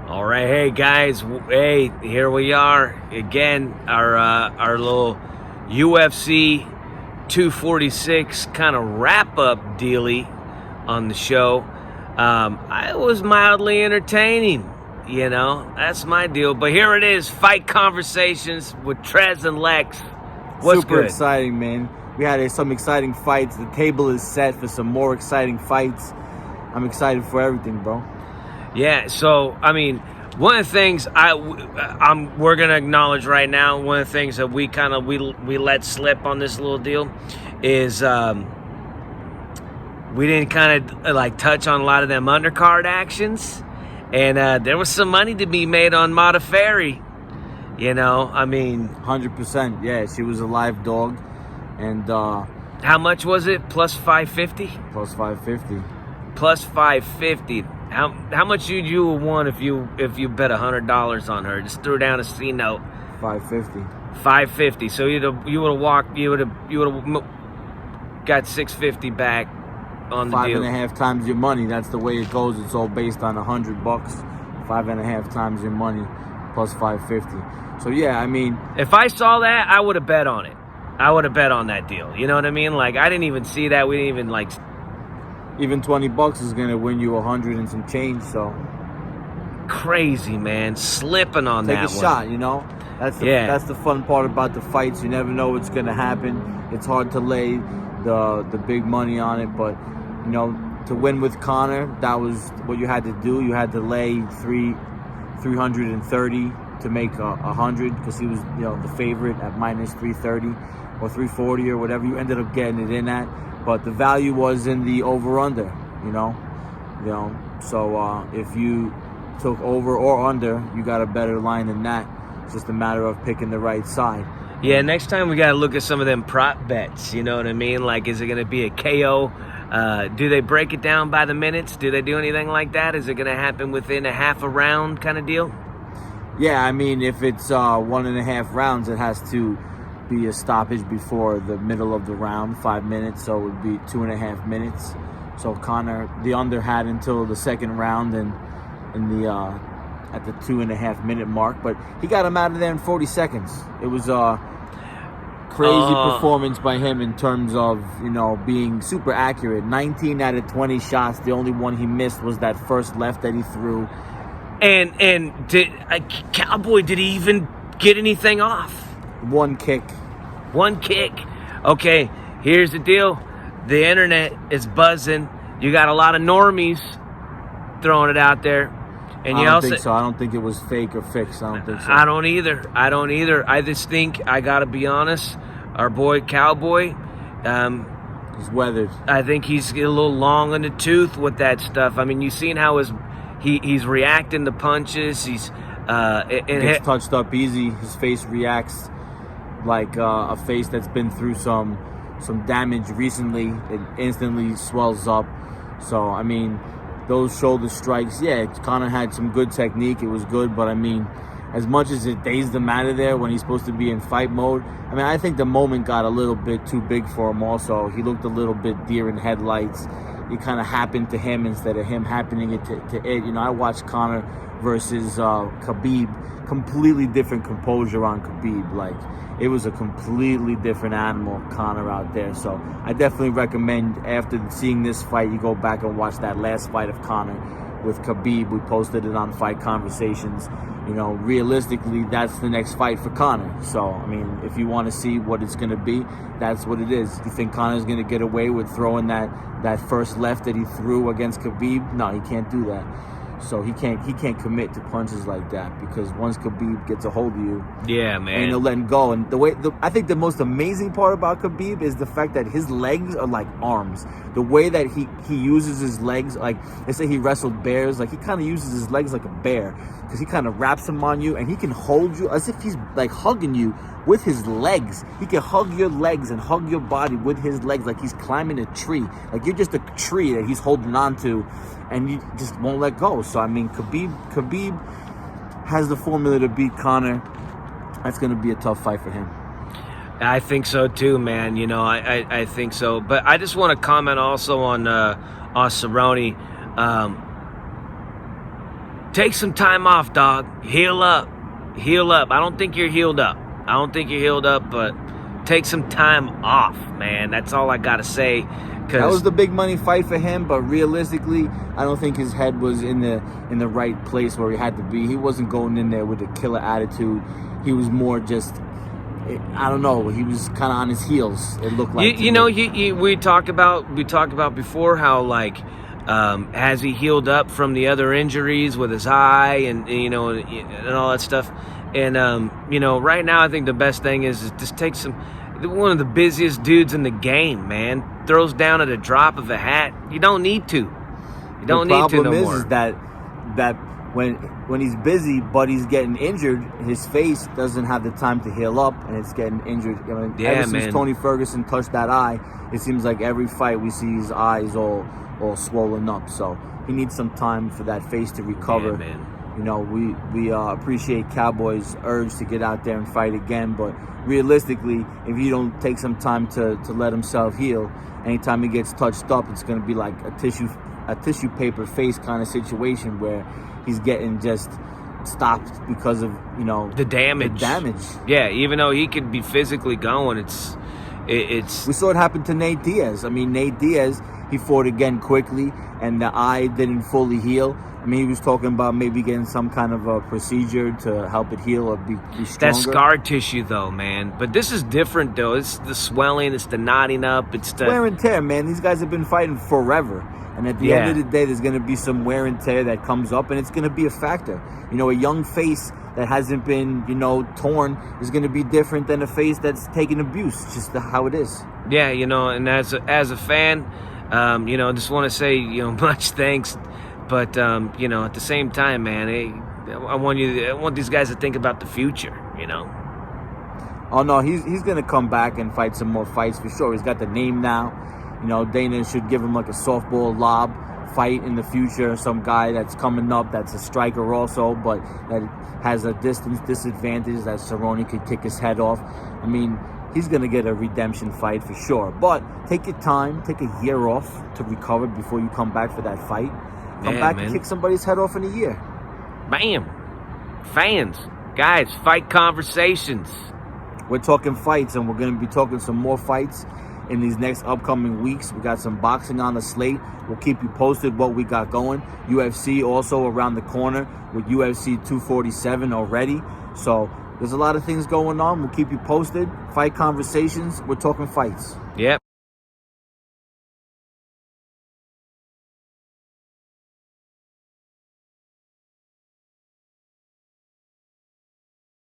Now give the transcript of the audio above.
All right, hey guys, hey, here we are again. Our little UFC 246 kind of wrap up dealy on the show. I was mildly entertaining, that's my deal. But here it is, fight conversations with Trez and Lex. What's Super good? exciting, man. We had some exciting fights. The table is set for some more exciting fights. I'm excited for everything, bro. Yeah, so one of the things we're gonna acknowledge right now. One of the things that we let slip on this little deal is we didn't kind of touch on a lot of them undercard actions, and there was some money to be made on Modafferi. 100%. Yeah, she was a live dog, and how much was it? Plus 550. plus 550. Plus 550. How much would you have won if you bet $100 on her? Just threw down a C note. 550. 550. So you would have got 650 back on the deal. 5.5 times your money. That's the way it goes. It's all based on $100. 5.5 times your money plus 550. So yeah, if I saw that, I would have bet on it. I would have bet on that deal. You know what I mean? I didn't even see that. We didn't even even $20 is gonna win you 100 and some change. So crazy, man, slipping on take that a one. shot. That's the fun part about the fights. You never know what's gonna happen. It's hard to lay the big money on it, but to win with Conor, that was what you had to do. You had to lay 330 to make 100 because he was the favorite at minus 330 or 340 or whatever you ended up getting it in at. But the value was in the over-under, So if you took over or under, you got a better line than that. It's just a matter of picking the right side. Yeah, next time we got to look at some of them prop bets. You know what I mean? Is it going to be a KO? Do they break it down by the minutes? Do they do anything like that? Is it going to happen within a half a round kind of deal? Yeah, if it's 1.5 rounds, it has to be a stoppage before the middle of the round, 5 minutes, so it would be 2.5 minutes. So Conor, the under had until the second round and at the 2.5 minute mark, but he got him out of there in 40 seconds. It was a crazy performance by him in terms of being super accurate. 19 out of 20 shots. The only one he missed was that first left that he threw. And did Cowboy, did he even get anything off? One kick. Okay, here's the deal. The internet is buzzing. You got a lot of normies throwing it out there. And I don't think so. I don't think it was fake or fixed. I don't think so. I don't either. I just think, I got to be honest, our boy Cowboy, he's weathered. I think he's a little long in the tooth with that stuff. You've seen how he's reacting to punches. He's gets touched up easy. His face reacts like a face that's been through some damage recently. It instantly swells up. So those shoulder strikes, yeah, Conor had some good technique. It was good, but as much as it dazed him out of there when he's supposed to be in fight mode, I think the moment got a little bit too big for him also. He looked a little bit deer in headlights. It kind of happened to him instead of him happening it to it. I watched Conor versus Khabib. Completely different composure on Khabib. It was a completely different animal, Conor, out there. So I definitely recommend, after seeing this fight, you go back and watch that last fight of Conor with Khabib. We posted it on Fight Conversations. Realistically, that's the next fight for Conor. So, if you want to see what it's going to be, that's what it is. You think Conor's going to get away with throwing that first left that he threw against Khabib? No, he can't do that. So he can't commit to punches like that, because once Khabib gets a hold of you, yeah, man, and he'll let him go. And I think the most amazing part about Khabib is the fact that his legs are like arms. The way that he uses his legs, like they say he wrestled bears, he kind of uses his legs like a bear, because he kind of wraps them on you and he can hold you as if he's hugging you with his legs. He can hug your legs and hug your body with his legs like he's climbing a tree. You're just a tree that he's holding on to, and you just won't let go. So Khabib has the formula to beat Conor. That's going to be a tough fight for him. I think so too, man. I think so. But I just want to comment also on Cerrone. take some time off, dog. Heal up. Heal up. I don't think you're healed up. But take some time off, man. That's all I got to say. That was the big money fight for him, but realistically, I don't think his head was in the right place where he had to be. He wasn't going in there with a killer attitude. He was more just, I don't know. He was kind of on his heels. It looked like. We talked about before how like has he healed up from the other injuries with his eye and all that stuff. And right now I think the best thing is just take some. One of the busiest dudes in the game, man, throws down at a drop of a hat. You don't need to. You don't need to no more. The problem is that when he's busy but he's getting injured, his face doesn't have the time to heal up, and it's getting injured. Ever since Tony Ferguson touched that eye, it seems like every fight we see his eyes all swollen up. So he needs some time for that face to recover. Yeah, man. We appreciate Cowboy's urge to get out there and fight again, but realistically, if he don't take some time to let himself heal, anytime he gets touched up, it's going to be like a tissue paper face kind of situation where he's getting just stopped because of the damage. Yeah, even though he could be physically going, it's. We saw it happen to Nate Diaz. I mean, Nate Diaz, he fought again quickly, and the eye didn't fully heal. I mean, he was talking about maybe getting some kind of a procedure to help it heal or be stronger. That's scar tissue, though, man. But this is different, though. It's the swelling. It's the knotting up. It's the wear and tear, man. These guys have been fighting forever. And at the end of the day, there's going to be some wear and tear that comes up, and it's going to be a factor. A young face that hasn't been, torn is going to be different than a face that's taken abuse. It's just how it is. Yeah, and as a fan, just want to say, much thanks. But at the same time, man, I want these guys to think about the future. Oh no, he's gonna come back and fight some more fights for sure. He's got the name now. Dana should give him like a softball lob fight in the future. Some guy that's coming up that's a striker also, but that has a distance disadvantage that Cerrone could kick his head off. I mean, he's gonna get a redemption fight for sure. But take your time, take a year off to recover before you come back for that fight. Come back and kick somebody's head off in a year. Bam. Fans, guys, fight conversations. We're talking fights, and we're going to be talking some more fights in these next upcoming weeks. We got some boxing on the slate. We'll keep you posted what we got going. UFC also around the corner with UFC 247 already. So there's a lot of things going on. We'll keep you posted. Fight conversations. We're talking fights. Yep.